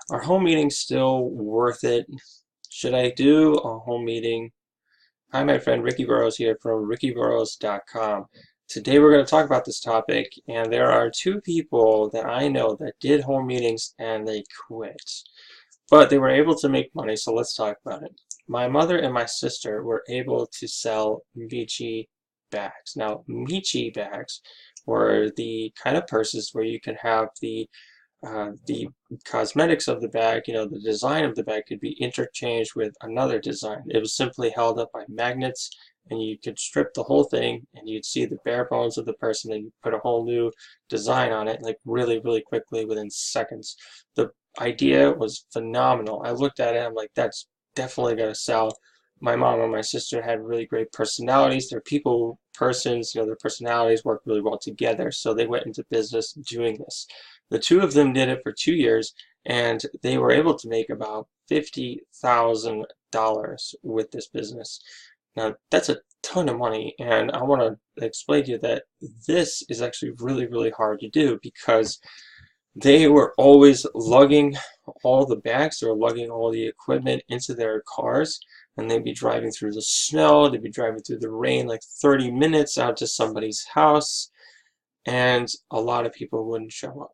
Are home meetings still worth it? Should I do a home meeting? Hi, my friend Ricky Burrows here from rickyburrows.com. Today we're going to talk about this topic, and there are two people that I know that did home meetings and they quit. But they were able to make money, so let's talk about it. My mother and my sister were able to sell Miche bags. Now, Miche bags were the kind of purses where you can have the cosmetics of the bag, the design of the bag could be interchanged with another design. It was simply held up by magnets, and you could strip the whole thing and you'd see the bare bones of the person and you put a whole new design on it, like really, really quickly within seconds. The idea was phenomenal. I looked at it, I'm like, that's definitely going to sell. My mom and my sister had really great personalities. They're people persons, their personalities work really well together, so they went into business doing this. The two of them did it for 2 years, and they were able to make about $50,000 with this business. Now, that's a ton of money, and I want to explain to you that this is actually really, really hard to do because they were always lugging all the bags, they were lugging all the equipment into their cars, and they'd be driving through the snow, they'd be driving through the rain like 30 minutes out to somebody's house, and a lot of people wouldn't show up.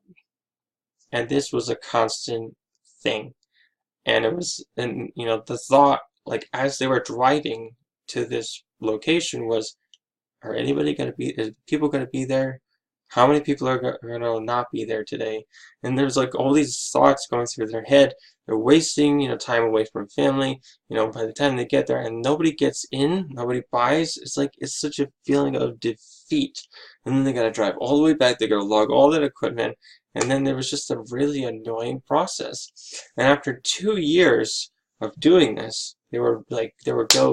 And this was a constant thing. And it was, and the thought, like as they were driving to this location was, are anybody going to be, is people going to be there? How many people are going to not be there today? And there's like all these thoughts going through their head. They're wasting, time away from family. By the time they get there and nobody gets in, nobody buys, it's like, it's such a feeling of defeat. And then they got to drive all the way back. They got to lug all that equipment. And then there was just a really annoying process. And after 2 years of doing this, they were go,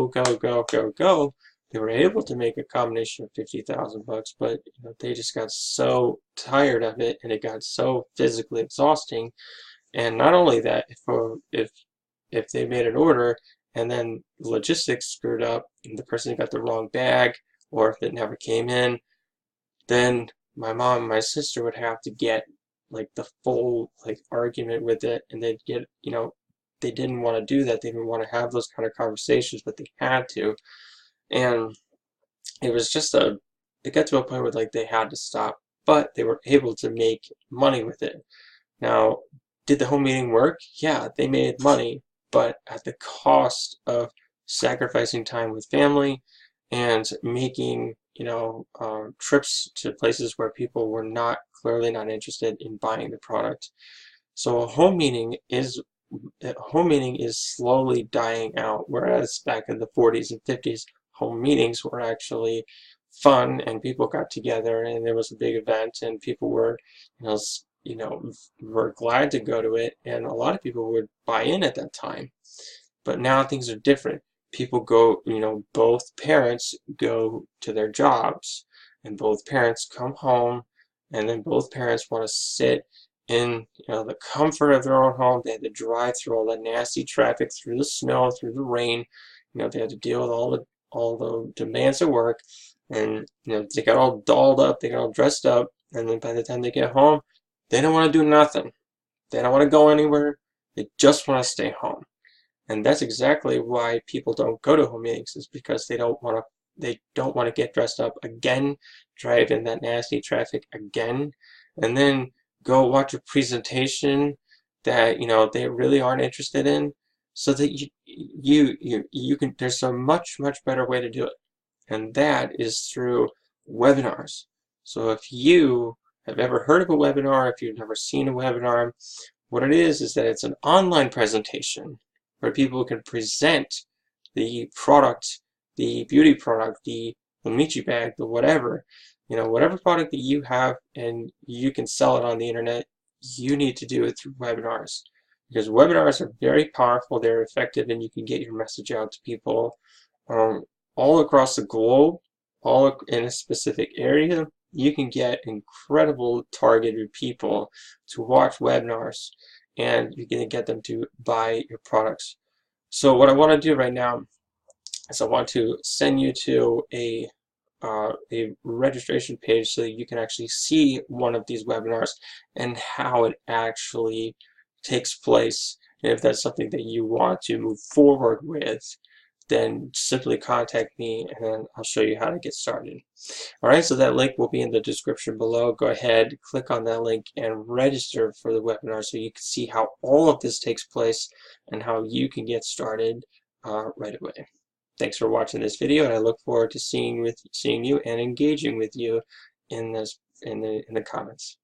go, go, go, go. They were able to make a combination of 50,000 bucks, but they just got so tired of it, and it got so physically exhausting. And not only that, if they made an order and then logistics screwed up, and the person got the wrong bag, or if it never came in, then my mom and my sister would have to get like the full argument with it, and they'd get they didn't want to do that. They didn't want to have those kind of conversations, but they had to. And it was just it got to a point where they had to stop, but they were able to make money with it. Now, did the home meeting work? Yeah, they made money, but at the cost of sacrificing time with family and making trips to places where people were clearly not interested in buying the product. So a home meeting is slowly dying out, whereas back in the 40s and 50s, home meetings were actually fun and people got together and there was a big event and people were were glad to go to it, and a lot of people would buy in at that time. But now things are different. People go, both parents go to their jobs and both parents come home, and then both parents want to sit in the comfort of their own home. They had to drive through all the nasty traffic, through the snow, through the rain. They had to deal with all the demands of work, and they got all dolled up, they got all dressed up, and then by the time they get home, they don't want to do nothing. They don't want to go anywhere. They just want to stay home. And that's exactly why people don't go to home meetings, is because they don't want to get dressed up again, drive in that nasty traffic again, and then go watch a presentation that they really aren't interested in. So that you can, there's a much better way to do it, and that is through webinars. So if you have ever heard of a webinar, if you've never seen a webinar, what it is that it's an online presentation where people can present the product, the beauty product, the Miche bag, the whatever, whatever product that you have, and you can sell it on the internet. You need to do it through webinars, because webinars are very powerful, they're effective, and you can get your message out to people all across the globe, all in a specific area. You can get incredible targeted people to watch webinars, and you're going to get them to buy your products. So what I want to do right now is I want to send you to a registration page so that you can actually see one of these webinars and how it actually takes place, and if that's something that you want to move forward with, then simply contact me and then I'll show you how to get started. Alright, so that link will be in the description below. Go ahead, click on that link and register for the webinar so you can see how all of this takes place and how you can get started right away. Thanks for watching this video, and I look forward to seeing you and engaging with you in the comments.